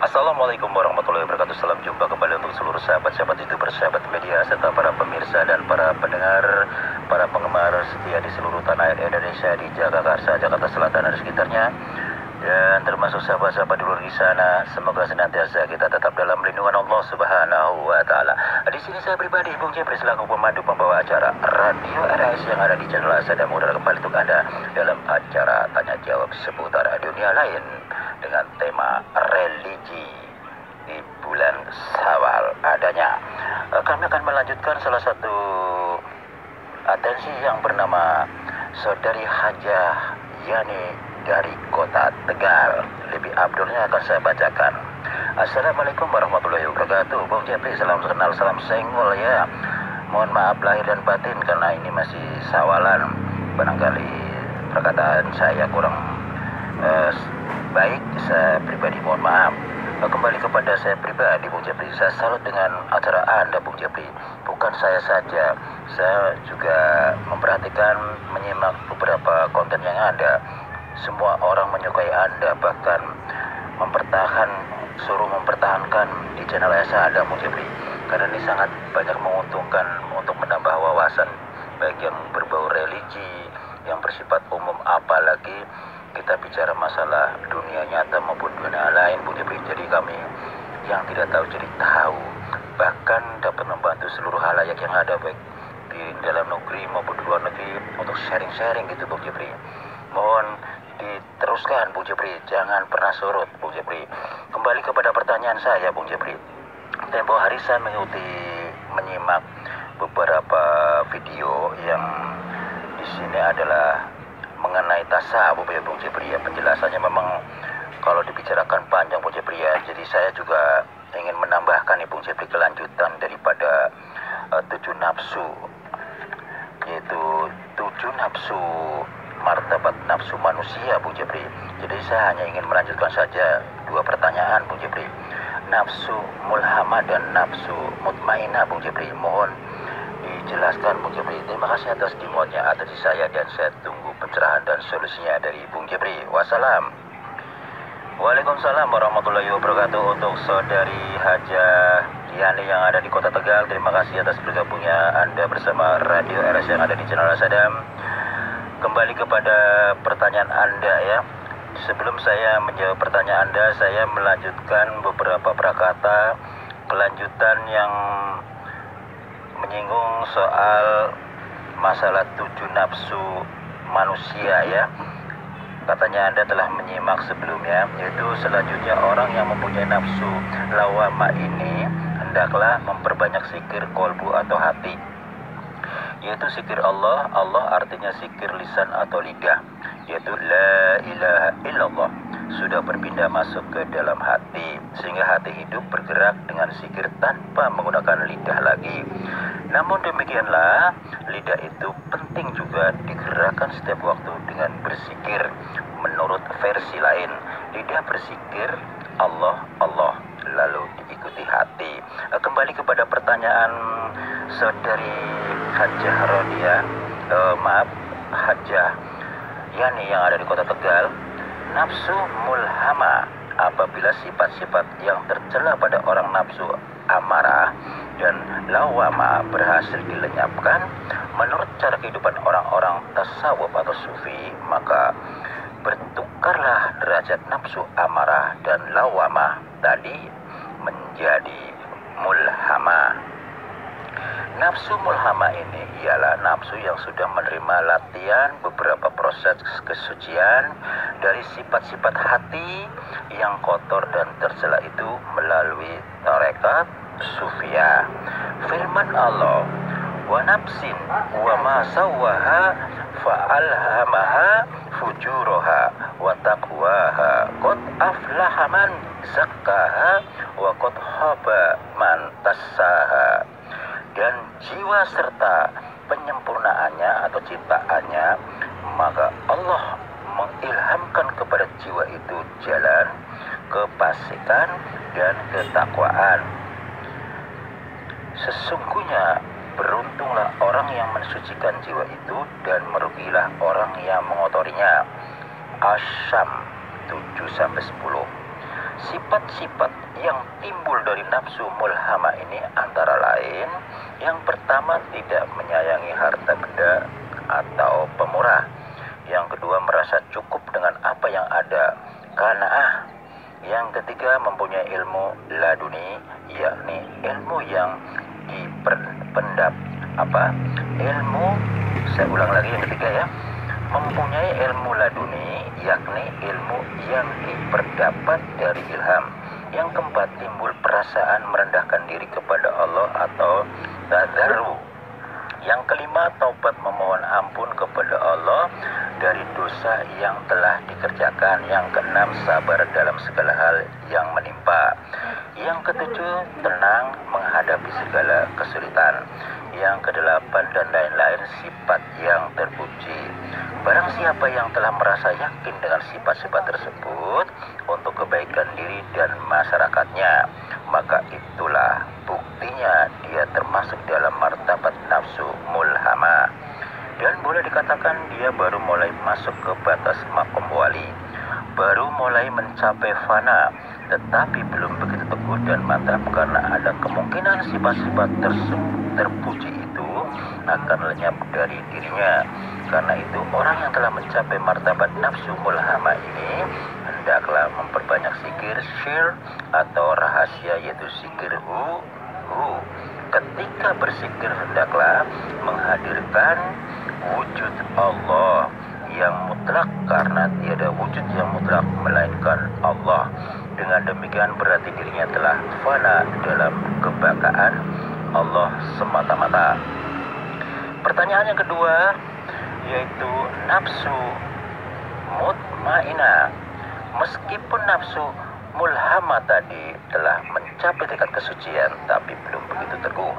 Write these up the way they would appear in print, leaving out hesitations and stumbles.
Assalamualaikum warahmatullahi wabarakatuh. Salam jumpa kembali untuk seluruh sahabat-sahabat YouTuber, sahabat media, serta para pemirsa dan para pendengar, para penggemar setia di seluruh tanah air Indonesia, di Jagakarsa, Jakarta Selatan dan sekitarnya, dan termasuk sahabat-sahabat di luar di sana. Semoga senantiasa kita tetap dalam lindungan Allah Subhanahu wa Ta'ala. Di sini saya pribadi, Bung Jepri, selaku pemandu pembawa acara Radio RS yang ada di channel Asada Muda, kembali untuk Anda dalam acara tanya jawab seputar dunia lain dengan tema religi di bulan Syawal adanya. Kami akan melanjutkan salah satu atensi yang bernama Saudari Hajah Yani dari Kota Tegal. Lebih abdulnya akan saya bacakan. Assalamualaikum warahmatullahi wabarakatuh. Bung Jepri, salam kenal, salam senggol ya. Mohon maaf lahir dan batin karena ini masih sawalan. Barangkali perkataan saya kurang baik, saya pribadi mohon maaf. Kembali kepada saya pribadi, Bung Jepri, saya salut dengan acara Anda, Bung Jepri. Bukan saya saja, saya juga memperhatikan, menyimak beberapa konten yang ada. Semua orang menyukai Anda, bahkan suruh mempertahankan di channel Asada, Bung Jepri, karena ini sangat banyak menguntungkan untuk menambah wawasan, baik yang berbau religi, yang bersifat umum, apalagi kita bicara masalah dunia nyata maupun dunia lain, Bung Jepri. Jadi kami yang tidak tahu jadi tahu, bahkan dapat membantu seluruh halayak yang ada, baik di dalam negeri maupun di luar negeri, untuk sharing-sharing gitu, Bung Jepri. Mohon diteruskan, Bung Jepri, jangan pernah surut, Bung Jepri. Kembali kepada pertanyaan saya, Bung Jepri. Tempo hari saya menyimak beberapa video yang di sini adalah mengenai tasawuf ya, Bung Jepri ya. Penjelasannya memang kalau dibicarakan panjang, Bung Jepri ya. Jadi saya juga ingin menambahkan nih, Bung Jepri, kelanjutan daripada 7 nafsu, yaitu 7 nafsu martabat nafsu manusia, Bung Jepri. Jadi saya hanya ingin melanjutkan saja 2 pertanyaan, Bung Jepri. Nafsu mulhamah dan nafsu mutmainah, Bung Jepri. Mohon dijelaskan, Bung Jepri. Terima kasih atas dimuatnya atensi saya, dan saya tunggu pencerahan dan solusinya dari Bung Jepri. Wassalam. Waalaikumsalam warahmatullahi wabarakatuh. Untuk Saudari Hajah Yani yang ada di Kota Tegal, terima kasih atas bergabungnya Anda bersama Radio RS yang ada di channel Asada. Kembali kepada pertanyaan Anda ya. Sebelum saya menjawab pertanyaan Anda, saya melanjutkan beberapa prakata kelanjutan yang menyinggung soal masalah 7 nafsu manusia ya. Katanya Anda telah menyimak sebelumnya, yaitu selanjutnya orang yang mempunyai nafsu lawama ini hendaklah memperbanyak zikir kolbu atau hati, yaitu zikir Allah. Allah artinya zikir lisan atau lidah, yaitu la ilaha illallah, sudah berpindah masuk ke dalam hati, sehingga hati hidup bergerak dengan zikir tanpa menggunakan lidah lagi. Namun demikianlah, lidah itu penting juga digerakkan setiap waktu dengan berzikir. Menurut versi lain, lidah berzikir Allah, Allah, lalu diikuti hati. Kembali kepada pertanyaan Saudari Hajah Hajah Yani yang ada di Kota Tegal. Nafsu mulhama, apabila sifat-sifat yang tercela pada orang nafsu amarah dan lawama berhasil dilenyapkan menurut cara kehidupan orang-orang tasawuf atau sufi, maka bertukarlah derajat nafsu amarah dan lawama tadi menjadi mulhama. Nafsu mulhama ini ialah nafsu yang sudah menerima latihan beberapa proses kesucian dari sifat-sifat hati yang kotor dan tercela itu melalui tarekat sufia. Firman Allah, wa nafsin wa ma sawwaha fa'alhamaha fujuraha wa taqwaha qad aflaha man zakkaha wa qad khaba man dassaha. Dan jiwa serta penyempurnaannya atau ciptaannya, maka Allah mengilhamkan kepada jiwa itu jalan kefasikan dan ketakwaan. Sesungguhnya beruntunglah orang yang mensucikan jiwa itu, dan merugilah orang yang mengotorinya. Asyam 7-10. Sifat-sifat yang timbul dari nafsu mulhama ini antara lain, yang pertama tidak menyayangi harta benda atau pemurah. Yang kedua merasa cukup dengan apa yang ada, qanaah. Yang ketiga mempunyai ilmu laduni, yakni ilmu yang dipendap ilmu, saya ulang lagi yang ketiga ya, mempunyai ilmu laduni, yakni ilmu yang diperdapat dari ilham. Yang keempat timbul perasaan merendahkan diri kepada Allah atau tadarru. Yang kelima taubat memohon ampun kepada Allah dari dosa yang telah dikerjakan. Yang keenam sabar dalam segala hal yang menimpa. Yang ketujuh tenang menghadapi segala kesulitan. Yang kedelapan dan lain-lain sifat yang terpuji. Barang siapa yang telah merasa yakin dengan sifat-sifat tersebut untuk kebaikan diri dan masyarakatnya, maka itulah buktinya dia termasuk dalam martabat nafsu mulhama. Dan boleh dikatakan dia baru mulai masuk ke batas makom wali, baru mulai mencapai fana, tetapi belum begitu teguh dan mantap karena ada kemungkinan sifat-sifat terpuji itu akan lenyap dari dirinya. Karena itu orang yang telah mencapai martabat nafsu mulhama ini hendaklah memperbanyak zikir syir atau rahasia, yaitu zikir hu. Ketika berzikir hendaklah menghadirkan wujud Allah yang mutlak, karena tiada wujud yang mutlak melainkan Allah. Dengan demikian berarti dirinya telah fana dalam kebakaan Allah semata-mata. Pertanyaan yang kedua yaitu nafsu mutmainah. Meskipun nafsu mulhama tadi telah mencapai tingkat kesucian tapi belum begitu teguh,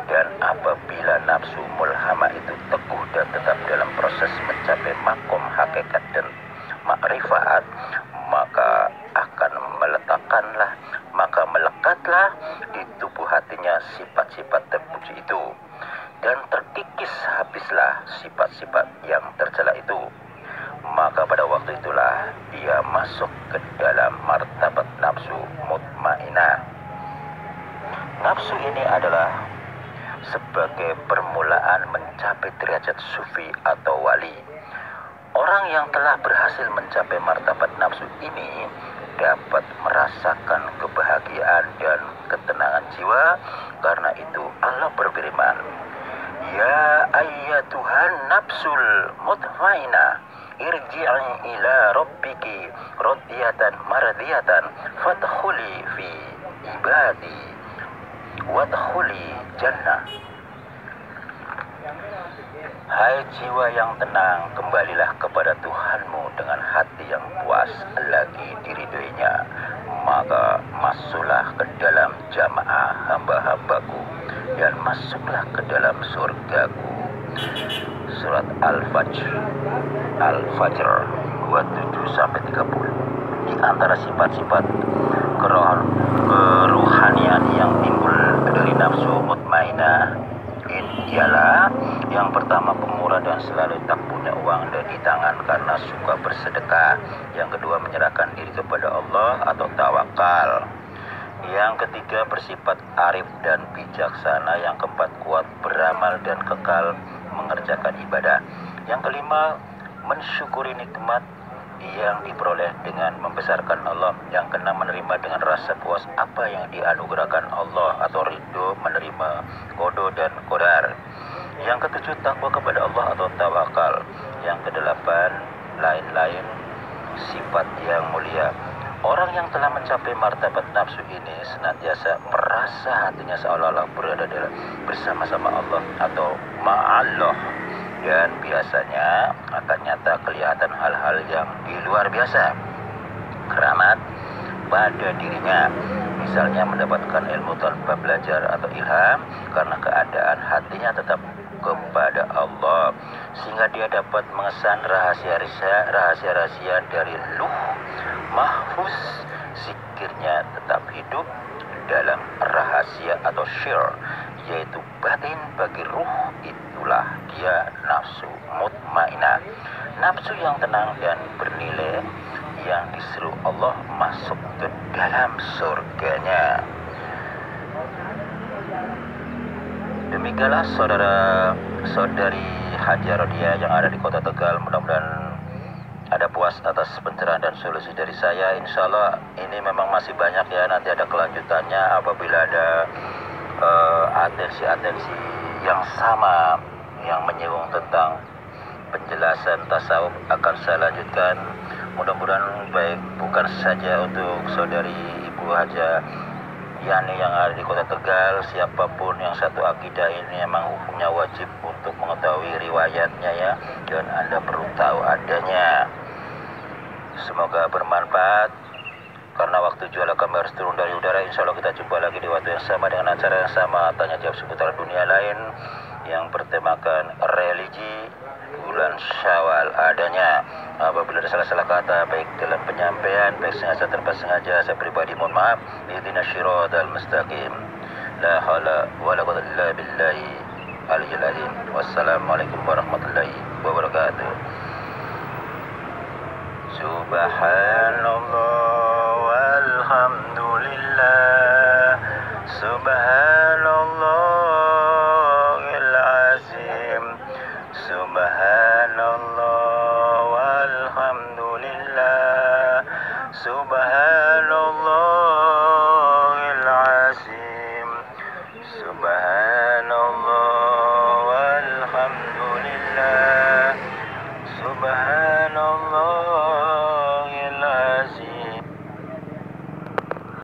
dan apabila nafsu mulhama itu teguh dan tetap dalam proses mencapai makom hakikat dan makrifat, maka melekatlah di tubuh hatinya sifat-sifat terpuji itu, dan terkikis habislah sifat-sifat yang tercela itu. Maka pada waktu itulah dia masuk ke dalam martabat nafsu mutmainah. Nafsu ini adalah sebagai permulaan mencapai derajat sufi atau wali. Orang yang telah berhasil mencapai martabat nafsu ini dapat merasakan kebahagiaan dan ketenangan jiwa. Karena itu Allah berfirman, ya ayyatuhan nafsul mutmainah, irji'i ila rabbiki radiyatan mardiyatan fadkhuli fi ibadi wadkhuli jannah. Hai jiwa yang tenang, kembalilah kepada Tuhanmu dengan hati yang puas lagi diridhoinya, maka masuklah ke dalam jamaah hamba-hambaku dan masuklah ke dalam surgaku. Surat Al-Fajr 27-30. Di antara sifat-sifat kerohanian yang timbul dari nafsu mutmainah ialah yang pertama pemurah dan selalu tak punya uang dan di tangan karena suka bersedekah. Yang kedua menyerahkan diri kepada Allah atau tawakal. Yang ketiga bersifat arif dan bijaksana. Yang keempat kuat beramal dan kekal mengerjakan ibadah. Yang kelima mensyukuri nikmat yang diperoleh dengan membesarkan Allah. Yang keenam menerima dengan rasa puas apa yang dianugerahkan Allah atau ridho menerima qada dan qadar. Yang ketujuh takwa kepada Allah atau tawakal. Yang kedelapan lain-lain sifat yang mulia. Orang yang telah mencapai martabat nafsu ini senantiasa merasa hatinya seolah-olah berada bersama-sama Allah atau ma'allah, dan biasanya akan nyata kelihatan hal-hal yang di luar biasa keramat pada dirinya, misalnya mendapatkan ilmu tanpa belajar atau ilham karena keadaan hatinya tetap kepada Allah, sehingga dia dapat mengesan rahasia-rahasia dari luh mahfuz. Zikirnya tetap hidup dalam rahasia atau syir, yaitu batin bagi ruh. Itulah dia nafsu mutmainah, nafsu yang tenang dan bernilai, yang disuruh Allah masuk ke dalam surganya. Demikianlah saudara-saudari Haji Rodia yang ada di kota Tegal. Mudah-mudahan ada puas atas pencerahan dan solusi dari saya. Insya Allah ini memang masih banyak ya, nanti ada kelanjutannya apabila ada atensi-atensi yang sama yang menyinggung tentang penjelasan tasawuf akan saya lanjutkan. Mudah-mudahan baik bukan saja untuk saudari Ibu Haja Yani yang ada di kota Tegal, siapapun yang satu akidah ini memang hukumnya wajib untuk mengetahui riwayatnya ya, dan Anda perlu tahu adanya. Semoga bermanfaat. Karena waktu jualan kami harus turun dari udara, insya Allah kita jumpa lagi di waktu yang sama dengan acara yang sama, tanya jawab seputar dunia lain yang bertemakan religi bulan Syawal adanya. Apabila ada salah-salah kata baik dalam penyampaian, baik sengaja tanpa sengaja, saya pribadi mohon maaf. Ihdinas siratal mustaqim. La haula wala quwwata illa billahi aliyil azim. Wassalamualaikum warahmatullahi wabarakatuh. Subhanallah walhamdulillah, subhanallahil azim, subhanallah walhamdulillah, subhanallahil azim, subhanallah.